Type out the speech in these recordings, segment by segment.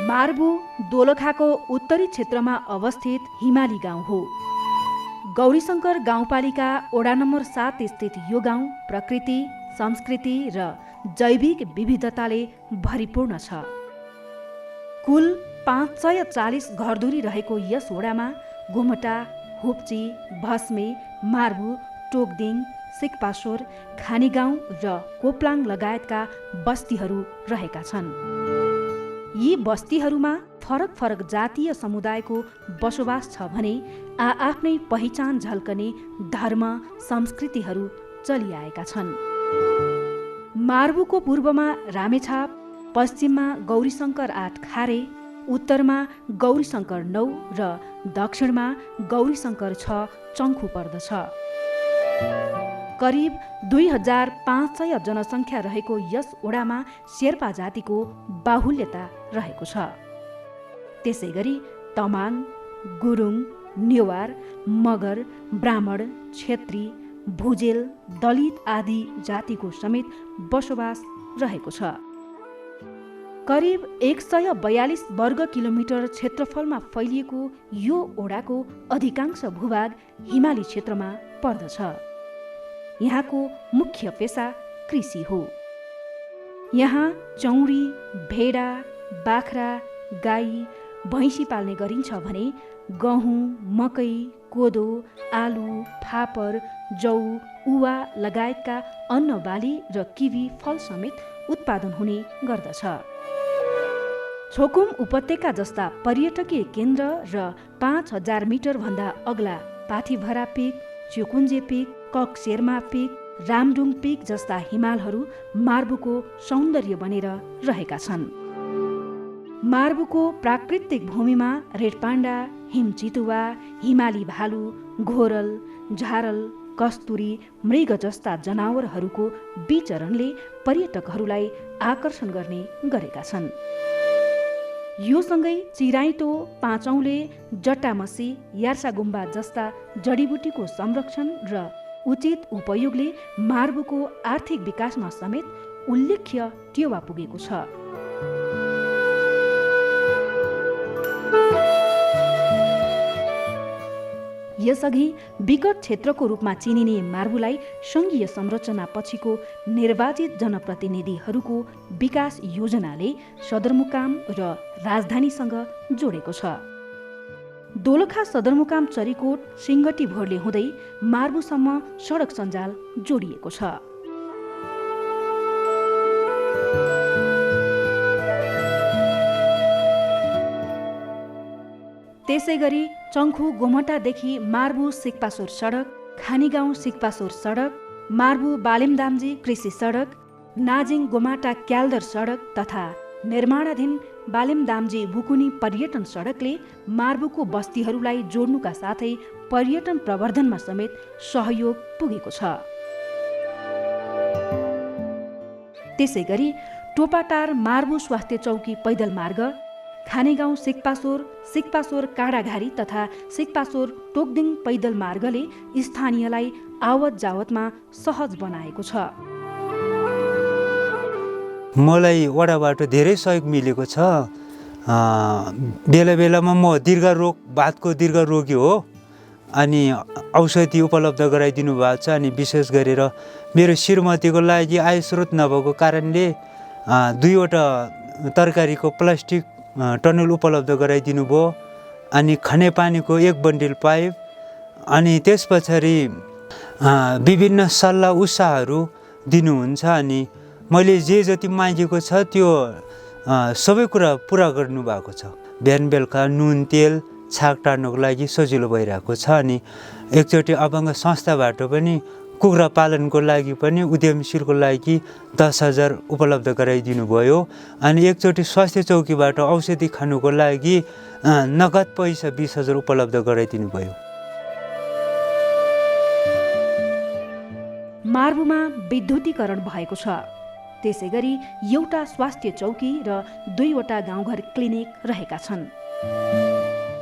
मार्बु दोलखाको उत्तरी क्षेत्रमा अवस्थित हिमाली गाउँ हो। गौरीशङ्कर गाउँपालिका वडा नम्बर 7 स्थित यो गाउँ प्रकृति, संस्कृति र जैविक विविधताले भरिपूर्ण छ। कुल 540 घरधुरी रहेको यस वडामा गोमटा, हुप्ची, भस्मे, मार्बु, टोकदिङ, सिकपासोर, खानीगाउँ र कोप्लाङ लगायतका बस्तीहरू रहेका छन्। यी बस्तीहरूमा फरक फरक जातीय समुदायको बसोबास छ भने आफ्नै पहिचान झल्कने धर्म संस्कृतिहरू चलिआएका छन्। मार्बुको पूर्वमा रामेछाप, पश्चिममा गौरीशङ्कर 8 खारे, उत्तरमा गौरीशङ्कर 9 र दक्षिणमा गौरीशङ्कर 6 चङ्खु पर्दछ। करिब 2500 जनसङ्ख्या रहेको यस वडामा शेर्पा जातिको बाहुल्यता रहेको छ। त्यसै गरी तमाङ, गुरुङ, नेवार, मगर, ब्राह्मण, क्षेत्री, भुजेल, दलित आदि जातिको समेत बसोबास रहेको छ। करिब 142 वर्ग किलोमिटर क्षेत्रफलमा फैलिएको यो वडाको अधिकांश भूभाग हिमाली क्षेत्रमा पर्दछ। यहाँको मुख्य पेसा कृषि हो। यहाँ चौरी, भेडा, बाख्रा, गाई, भैँसी पाल्ने गरिन्छ भने गहुँ, मकै, कोदो, आलु, फापर, जौ, उवा लगायतका अन्न बाली र किवी फल समेत उत्पादन हुने गर्दछ। छोकुम उपत्यका जस्ता पर्यटकीय केन्द्र र 5000 मिटर भन्दा अग्ला Pathibhara pick, च्युकुन्जे pick, ककशेरमा pick, रामडुङ pick जस्ता हिमालहरू मार्बुको सौन्दर्य बनेर रहेका छन्। मार्बुको प्राकृतिक भूमिमा रेडपाण्डा, हिमचितुवा, हिमाली भालु, घोरल, झारल, कस्तुरी, मृग जस्ता जनावरहरूको विचरणले पर्यटकहरूलाई आकर्षण गर्ने गरेका छन्। यो सँगै चिराइतो, पाँचौले, जटामसी, यार्सागुम्बा जस्ता जडीबुटीको संरक्षण र उचित उपयोगले मार्बुको आर्थिक विकासमा समेत उल्लेख्य टेवा पुगेको छ। यसअघि विकट क्षेत्रको रूपमा चिनिने मार्बुलाई सङ्घीय संरचना पछिको निर्वाचित जनप्रतिनिधिहरूको विकास योजनाले सदरमुकाम र राजधानीसँग जोडेको छ। दोलखा सदरमुकाम चरीकोट, सिङ्गटी भोरले हुँदै मार्बुसम्म सडक सञ्जाल जोडिएको छ। त्यसै गरी चङ्खु गोमटादेखि मार्बु सिकपासोर सडक, खानीगाउँ सिकपासोर सडक, मार्बु बालेमदाम्जी कृषि सडक, नाजिङ गोमाटा क्याल्दर सडक तथा निर्माणाधीन बालेमदाम्जी बुकुनी पर्यटन सडकले मार्बुको बस्तीहरूलाई जोड्नुका साथै पर्यटन प्रवर्धनमा समेत सहयोग पुगेको छ। त्यसै गरी टोपाटार मार्बु स्वास्थ्य चौकी पैदल मार्ग, खानीगाउँ सिकपासोर, सिकपासोर काडाघारी तथा सिकपासोर टोकदिङ पैदल मार्गले स्थानीयलाई आवत जावतमा सहज बनाएको छ। मलाई वडाबाट धेरै सहयोग मिलेको छ। बेला बेलामा म बातको दीर्घ रोगी हो, अनि औषधि उपलब्ध गराइदिनु भएको छ। अनि विशेष गरेर मेरो श्रीमतीको लागि आय स्रोत नभएको कारणले 2वटा तरकारीको प्लास्टिक टनल उपलब्ध गराइदिनु भयो। अनि खानेपानीको 1 बन्डिल पाइप, अनि त्यस पछाडि विभिन्न सल्लाह उत्साहहरू दिनुहुन्छ। अनि मैले जे जति मागेको छ त्यो सबै कुरा पुरा गर्नुभएको छ। बिहान बेलुका नुन तेल छाक टार्नको लागि सजिलो भइरहेको छ। अनि एकचोटि अपाङ्ग संस्थाबाट पनि कुखुरा पालनको लागि पनि उद्यमशीलको लागि 10,000 उपलब्ध गराइदिनु भयो। अनि एकचोटि स्वास्थ्य चौकीबाट औषधि खानुको लागि नगद पैसा 20,000 उपलब्ध गराइदिनु भयो। मार्बुमा विद्युतीकरण भएको छ। त्यसै गरी एउटा स्वास्थ्य चौकी र 2वटा गाउँघर क्लिनिक रहेका छन्।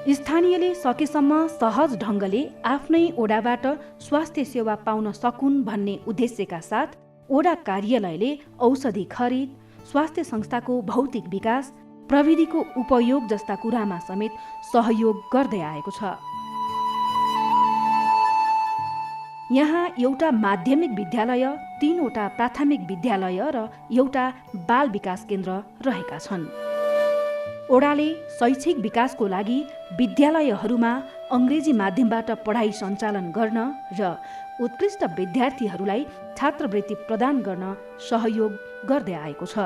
स्थानीयले सकेसम्म सहज ढङ्गले आफ्नै ओडाबाट स्वास्थ्य सेवा पाउन सकुन् भन्ने उद्देश्यका साथ ओडा कार्यालयले औषधि खरिद, स्वास्थ्य संस्थाको भौतिक विकास, प्रविधिको उपयोग जस्ता कुरामा समेत सहयोग गर्दै आएको छ। यहाँ एउटा माध्यमिक विद्यालय, 3वटा प्राथमिक विद्यालय र एउटा बाल विकास केन्द्र रहेका छन्। ओडाले शैक्षिक विकासको लागि विद्यालयहरूमा अङ्ग्रेजी माध्यमबाट पढाइ सञ्चालन गर्न र उत्कृष्ट विद्यार्थीहरूलाई छात्रवृत्ति प्रदान गर्न सहयोग गर्दै आएको छ।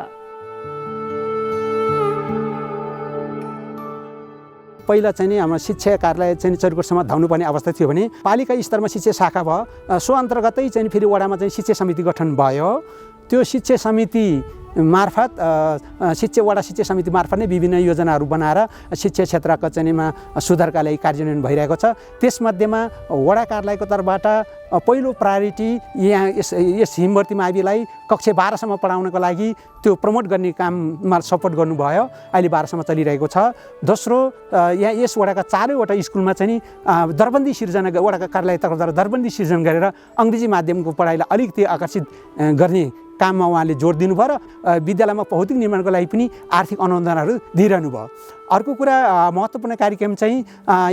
पहिला चाहिँ नि हाम्रो शिक्षा कार्यालय चाहिँ चरिकोटसम्म धाउनुपर्ने अवस्था थियो भने पालिका स्तरमा शिक्षा शाखा भयो, सो अन्तर्गतै चाहिँ फेरि वडामा चाहिँ शिक्षा समिति गठन भयो। त्यो शिक्षा समिति मार्फत वडा शिक्षा समिति मार्फत नै विभिन्न योजनाहरू बनाएर शिक्षा क्षेत्रको चाहिँमा सुधारका लागि कार्यान्वयन भइरहेको छ। त्यसमध्येमा वडा कार्यालयको तर्फबाट पहिलो प्रायोरिटी यहाँ यस हिमवर्ती माविलाई कक्षा 12सम्म पढाउनको लागि त्यो प्रमोट गर्ने काममा सपोर्ट गर्नुभयो। अहिले 12सम्म चलिरहेको छ। दोस्रो, यहाँ यस वडाका 4वटा स्कुलमा चाहिँ दरबन्दी सिर्जना, वडाका कार्यालय तर्फबाट दरबन्दी सिर्जना गरेर अङ्ग्रेजी माध्यमको पढाइलाई अलिकति आकर्षित गर्ने काममा उहाँले जोड दिनुभयो र विद्यालयमा भौतिक निर्माणको लागि पनि आर्थिक अनुदानहरू दिइरहनु भयो। अर्को कुरा, महत्त्वपूर्ण कार्यक्रम चाहिँ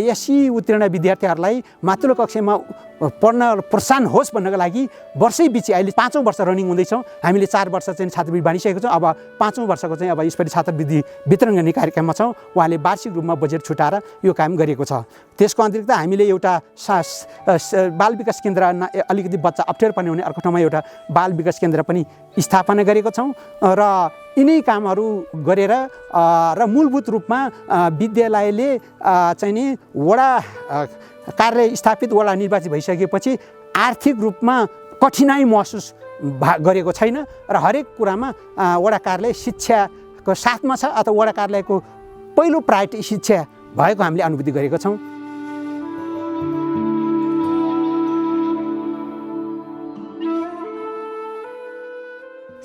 एससी उत्तीर्ण विद्यार्थीहरूलाई माथिल्लो कक्षामा पढ्न प्रोत्साहन होस् भन्नको लागि वर्षै बिची अहिले 5औं वर्ष रनिङ हुँदैछौँ। हामीले 4 वर्ष चाहिँ छात्रवृत्ति बाँडिसकेको छौँ। अब 5औं वर्षको चाहिँ अब यसपालि छात्रवृत्ति वितरण गर्ने कार्यक्रममा छौँ। उहाँले वार्षिक रूपमा बजेट छुटाएर यो काम गरिएको छ। त्यसको अतिरिक्त हामीले एउटा बाल विकास केन्द्र, अलिकति बच्चा अप्ठ्यारो पर्ने हुने अर्को ठाउँमा एउटा बाल विकास केन्द्र पनि स्थापना गरेको छौँ र यिनै कामहरू गरेर र मूलभूत रूपमा विद्यालयले चाहिँ नि वडा कार्यालय स्थापित, वडा निर्वाचित भइसकेपछि आर्थिक रूपमा कठिनाइ महसुस गरेको छैन र हरेक कुरामा वडा कार्यालय शिक्षाको साथमा छ अथवा वडा कार्यालयको पहिलो प्रायोरिटी शिक्षा भएको हामीले अनुभूति गरेको छौँ।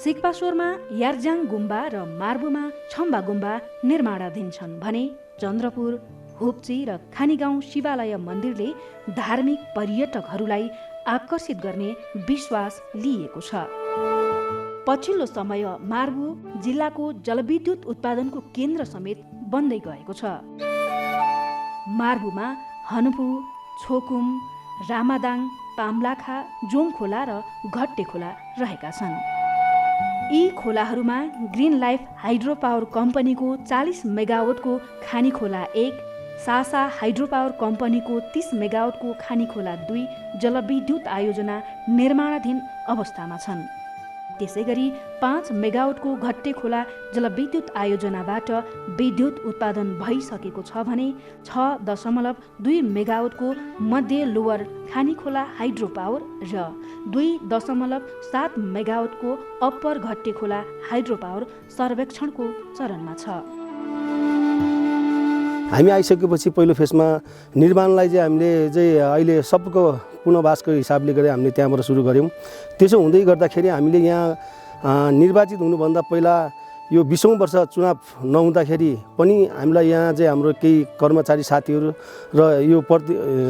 सिक्पासोरमा यार्जाङ गुम्बा र मार्बुमा छम्बा गुम्बा निर्माणाधीन छन् भने चन्द्रपुर, हुप्ची र खानीगाउँ शिवालय मन्दिरले धार्मिक पर्यटकहरूलाई आकर्षित गर्ने विश्वास लिएको छ। पछिल्लो समय मार्बु जिल्लाको जलविद्युत उत्पादनको केन्द्र समेत बन्दै गएको छ। मार्बुमा हनुपु, छोकुम, रामादाङ, पाम्लाखा, जोङखोला र घट्टे खोला रहेका छन्। यी खोलाहरूमा ग्रिन लाइफ हाइड्रो पावर कम्पनीको 40 मेगावाटको खानीखोला 1, सासा हाइड्रो पावर कम्पनीको 30 मेगावाटको खानीखोला 2 जलविद्युत आयोजना निर्माणाधीन अवस्थामा छन्। त्यसै गरी 5 मेगावाटको घट्टे खोला जलविद्युत आयोजनाबाट विद्युत उत्पादन भइसकेको छ भने 6.2 मेगावाटको मध्य लोवर खानीखोला हाइड्रो पावर र 2.7 मेगावाटको अप्पर घट्टे खोला हाइड्रो पावर सर्वेक्षणको चरणमा छ। हामी आइसकेपछि पहिलो फेसमा निर्माणलाई चाहिँ हामीले चाहिँ अहिले सबको पुनर्वासको हिसाबले गरेर हामीले त्यहाँबाट सुरु गऱ्यौँ। त्यसो हुँदै गर्दाखेरि हामीले यहाँ निर्वाचित हुनुभन्दा पहिला यो 20औं वर्ष चुनाव नहुँदाखेरि पनि हामीलाई यहाँ चाहिँ हाम्रो केही कर्मचारी साथीहरू र यो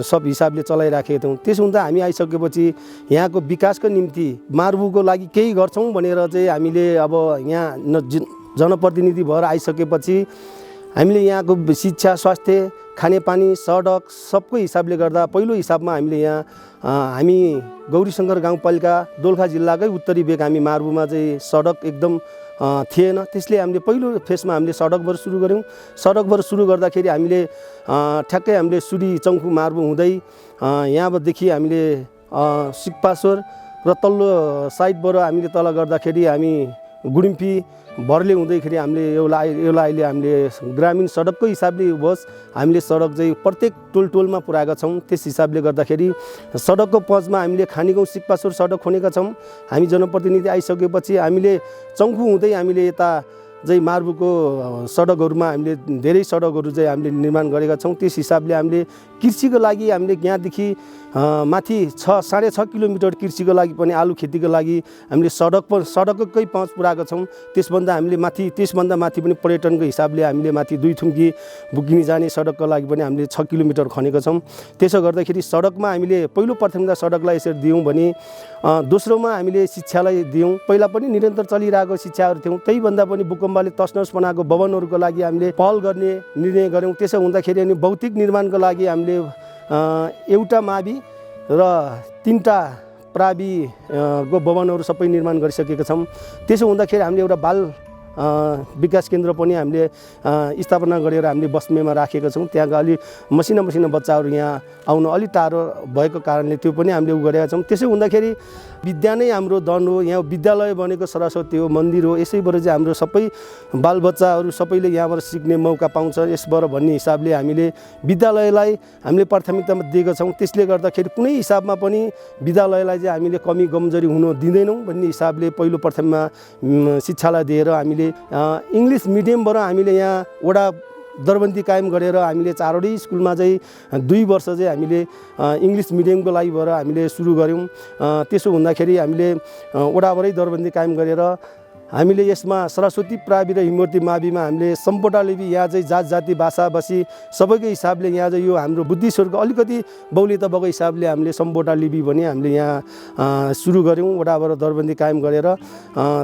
सब हिसाबले चलाइराखेका थियौँ। त्यसो हुँदा हामी आइसकेपछि यहाँको विकासको निम्ति मार्बुको लागि केही गर्छौँ भनेर चाहिँ हामीले अब यहाँ जनप्रतिनिधि भएर आइसकेपछि हामीले यहाँको शिक्षा, स्वास्थ्य, खानेपानी, सडक सबको हिसाबले गर्दा पहिलो हिसाबमा हामीले यहाँ हामी गौरीशङ्कर गाउँपालिका दोलखा जिल्लाकै उत्तरी भेग हामी मार्बुमा चाहिँ सडक एकदम थिएन। त्यसले हामीले पहिलो फेसमा हामीले सडकबाट सुरु गऱ्यौँ। सडकबाट सुरु गर्दाखेरि हामीले ठ्याक्कै हामीले सुरी चङ्खु मार्बु हुँदै यहाँदेखि हामीले सिक्पासोर र तल्लो साइडबाट हामीले तल गर्दाखेरि हामी गुडिम्पी भरले हुँदैखेरि हामीले एउटा अहिले हामीले ग्रामीण सडकको हिसाबले होस् हामीले सडक चाहिँ प्रत्येक टोलमा पुऱ्याएका छौँ। त्यस हिसाबले गर्दाखेरि सडकको पचमा हामीले खानीगाउँ सिक्पासोर सडक खोलेका छौँ। हामी जनप्रतिनिधि आइसकेपछि हामीले चङ्खु हुँदै हामीले यता चाहिँ मार्बुको सडकहरूमा हामीले धेरै सडकहरू चाहिँ हामीले निर्माण गरेका छौँ। त्यस हिसाबले हामीले कृषिको लागि हामीले यहाँदेखि माथि 6.5 किलोमिटर कृषिको लागि पनि आलु खेतीको लागि हामीले सडककै पहुँच पुऱ्याएको छौँ। त्यसभन्दा माथि पनि पर्यटनको हिसाबले हामीले माथि 2 थुम्की बुकिनी जाने सडकको लागि पनि हामीले 6 किलोमिटर खनेको छौँ। त्यसो गर्दाखेरि सडकमा हामीले पहिलो प्राथमिकता सडकलाई यसरी दियौँ भने दोस्रोमा हामीले शिक्षालाई दियौँ। पहिला पनि निरन्तर चलिरहेको शिक्षाहरू थियौँ, त्यहीभन्दा पनि भूकम्पले तसनस बनाएको भवनहरूको लागि हामीले पहल गर्ने निर्णय गऱ्यौँ। त्यसो हुँदाखेरि अनि भौतिक निर्माणको लागि हामीले एउटा मावि र 3टा प्राविको भवनहरू सबै निर्माण गरिसकेका छौँ। त्यसो हुँदाखेरि हामीले एउटा बाल विकास केन्द्र पनि हामीले स्थापना गरेर हामीले बस्मेमा राखेका छौँ। त्यहाँका अलि मसिना बच्चाहरू यहाँ आउन अलि टाढो भएको कारणले त्यो पनि हामीले गरेका छौँ। त्यसो हुँदाखेरि विद्या नै हाम्रो धन हो। यहाँ विद्यालय बनेको सरस्वती हो, मन्दिर हो। यसैबाट चाहिँ हाम्रो सबै बालबच्चाहरू सबैले यहाँबाट सिक्ने मौका पाउँछ यसबाट भन्ने हिसाबले हामीले विद्यालयलाई हामीले प्राथमिकतामा दिएका छौँ। त्यसले गर्दाखेरि कुनै हिसाबमा पनि विद्यालयलाई चाहिँ हामीले कमी कमजोरी हुन दिँदैनौँ भन्ने हिसाबले पहिलो प्रथममा शिक्षालाई दिएर हामीले इङ्ग्लिस मिडियमबाट हामीले यहाँ वडा दरबन्दी कायम गरेर हामीले 4वटै स्कुलमा चाहिँ 2 वर्ष चाहिँ हामीले इङ्ग्लिस मिडियमको लागि भएर हामीले सुरु गऱ्यौँ। त्यसो हुँदाखेरि हामीले वडाबाटै दरबन्दी कायम गरेर हामीले यसमा सरस्वती प्रावि र हिमवर्ती माविमा हामीले सम्पोटा लिपि यहाँ चाहिँ जाति भाषाभाषी सबैको हिसाबले यहाँ चाहिँ यो हाम्रो बुद्धिस्टहरूको अलिकति बहुल्यता भएको हिसाबले हामीले सम्पोटा लिपि पनि हामीले यहाँ सुरु गऱ्यौँ। वडाबाट दरबन्दी कायम गरेर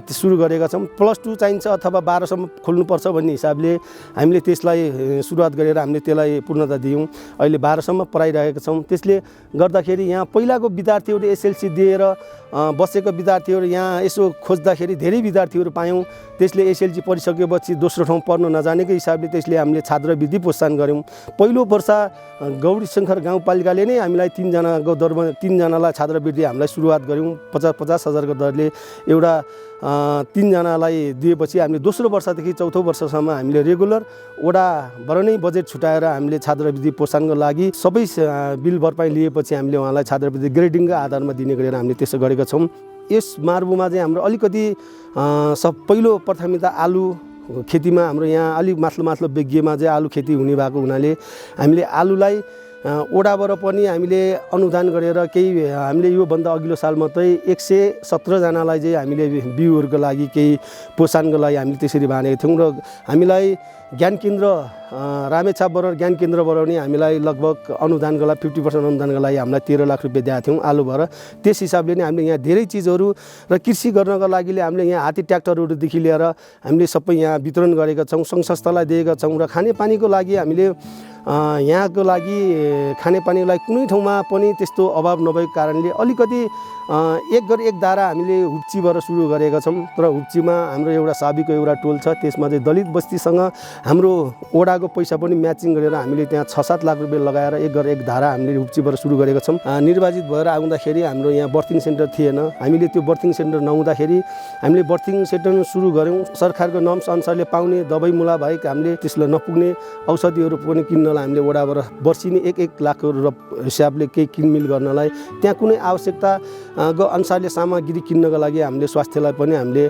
सुरु गरेका छौँ। +2 चाहिन्छ अथवा 12सम्म खोल्नुपर्छ भन्ने हिसाबले हामीले त्यसलाई सुरुवात गरेर हामीले त्यसलाई पूर्णता दियौँ। अहिले 12सम्म पढाइरहेका छौँ। त्यसले गर्दाखेरि यहाँ पहिलाको विद्यार्थीहरू SLC दिएर बसेको विद्यार्थीहरू यहाँ यसो खोज्दाखेरि धेरै विद्यार्थीहरू पायौँ। त्यसले SLC पढिसकेपछि दोस्रो ठाउँ पढ्न नजानेको हिसाबले त्यसले हामीले छात्रवृत्ति प्रोत्साहन गऱ्यौँ। पहिलो वर्ष गौरीशङ्कर गाउँपालिकाले नै हामीलाई 3जनालाई छात्रवृत्ति हामीलाई सुरुवात गऱ्यौँ। 50,000 को दरले एउटा 3जनालाई दिएपछि हामीले दोस्रो वर्षदेखि चौथो वर्षसम्म हामीले रेगुलर वडाबाट नै बजेट छुटाएर हामीले छात्रवृत्ति प्रोत्साहनको लागि सबै बिल भरपाई लिएपछि हामीले उहाँलाई छात्रवृत्ति ग्रेडिङको आधारमा दिने गरेर हामीले त्यसो गरेका छौँ। यस मार्बुमा चाहिँ हाम्रो अलिकति पहिलो प्राथमिकता आलु खेतीमा हाम्रो यहाँ अलिक माथिल्लो बेग्यमा चाहिँ आलु खेती हुने भएको हुनाले हामीले आलुलाई वडाबाट पनि हामीले अनुदान गरेर केही हामीले योभन्दा अघिल्लो साल मात्रै 117 जनालाई चाहिँ हामीले बिउहरूको लागि केही प्रोत्साहनको लागि हामीले त्यसरी भनेका थियौँ। र हामीलाई ज्ञान केन्द्र रामेछापबाट ज्ञान केन्द्रबाट पनि हामीलाई लगभग अनुदानको लागि 50% अनुदानको लागि हामीलाई 13 लाख रुपियाँ दिएका थियौँ आलुबाट। त्यस हिसाबले नै हामीले यहाँ धेरै चिजहरू र कृषि गर्नको लागि हामीले यहाँ हात्ती ट्र्याक्टरहरूदेखि लिएर हामीले सबै यहाँ वितरण गरेका छौँ। सङ्घ संस्थालाई दिएका छौँ र खानेपानीको लागि हामीले यहाँको लागि खानेपानीको लागि कुनै ठाउँमा पनि त्यस्तो अभाव नभएको कारणले अलिकति एक धारा हामीले हुप्चीबाट सुरु गरेका छौँ। र हुप्चीमा हाम्रो एउटा साबीको एउटा टोल छ, त्यसमा चाहिँ दलित बस्तीसँग हाम्रो वडाको पैसा पनि म्याचिङ गरेर हामीले त्यहाँ 6-7 लाख रुपियाँ लगाएर एक धारा हामीले हुप्चीबाट सुरु गरेका छौँ। निर्वाचित भएर आउँदाखेरि हाम्रो यहाँ बर्थिङ सेन्टर थिएन। हामीले त्यो बर्थिङ सेन्टर नहुँदाखेरि हामीले बर्थिङ सेन्टर सुरु गऱ्यौँ। सरकारको नर्म्स अनुसारले पाउने दबाई मुला बाहेक हामीले त्यसलाई नपुग्ने औषधिहरू पनि किन्नलाई हामीले वडाबाट वर्षिनी 1 लाख हिसाबले केही किनमेल गर्नलाई त्यहाँ कुनै आवश्यकताको अनुसारले सामग्री किन्नको लागि हामीले स्वास्थ्यलाई पनि हामीले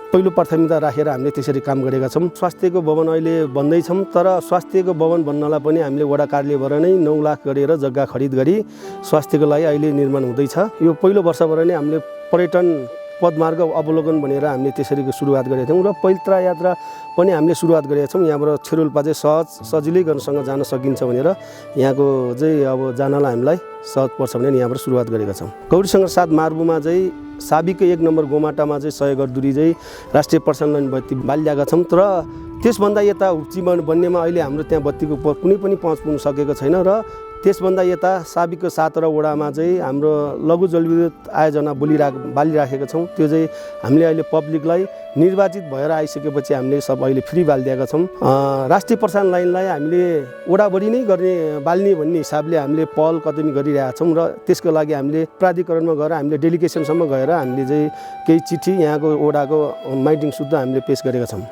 पहिलो प्राथमिकता राखेर हामीले त्यसरी काम गरेका छौँ। स्वास्थ्यको भवन अहिले भन्दैछौँ, तर स्वास्थ्यको भवन भन्नलाई पनि हामीले वडा कार्यालयबाट नै 9 लाख गरेर जग्गा खरिद गरी स्वास्थ्यको लागि अहिले निर्माण हुँदैछ। यो पहिलो वर्षबाट नै हामीले पर्यटन पदमार्ग अवलोकन भनेर हामीले त्यसरी सुरुवात गरेका थियौँ र पैत्रा यात्रा पनि हामीले सुरुवात गरेका छौँ। यहाँबाट छेरोल्पा चाहिँ सजिलै गर्नसँग जान सकिन्छ भनेर यहाँको चाहिँ अब जानलाई हामीलाई सहज पर्छ भनेर यहाँबाट सुरुवात गरेका छौँ। गौरीशङ्कर 7 मार्बुमा चाहिँ साबीको 1 नम्बर गोमाटामा चाहिँ 100 घर दूरी चाहिँ राष्ट्रिय पर्सन लाइन बत्ती बालिरहेका छौँ। तर त्यसभन्दा यता हुप्चीमा बन्नेमा अहिले हाम्रो त्यहाँ बत्तीको कुनै पनि पहुँच पुग्न सकेको छैन। र त्यसभन्दा यता साबीको 7 वडामा चाहिँ हाम्रो लघु जलविद्युत आयोजना बालिराखेका छौँ। त्यो चाहिँ हामीले अहिले पब्लिकलाई निर्वाचित भएर आइसकेपछि हामीले सब अहिले फ्री बालिदिएका छौँ। राष्ट्रिय प्रसारण लाइनलाई हामीले वडाबडी नै बाल्ने भन्ने हिसाबले हामीले पहल कदमी गरिरहेका छौँ र त्यसको लागि हामीले प्राधिकरणमा गएर हामीले डेलिगेसनसम्म गएर हामीले चाहिँ केही चिठी यहाँको वडाको माइटिङ सुद्धा हामीले पेश गरेका छौँ।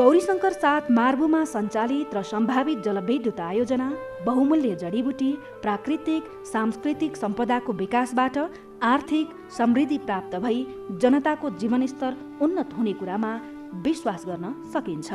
गौरीशङ्कर 7 मार्बुमा सञ्चालित र सम्भावित जलविद्युत आयोजना बहुमूल्य जडीबुटी, प्राकृतिक सांस्कृतिक सम्पदाको विकासबाट आर्थिक समृद्धि प्राप्त भई जनताको जीवनस्तर उन्नत हुने कुरामा विश्वास गर्न सकिन्छ।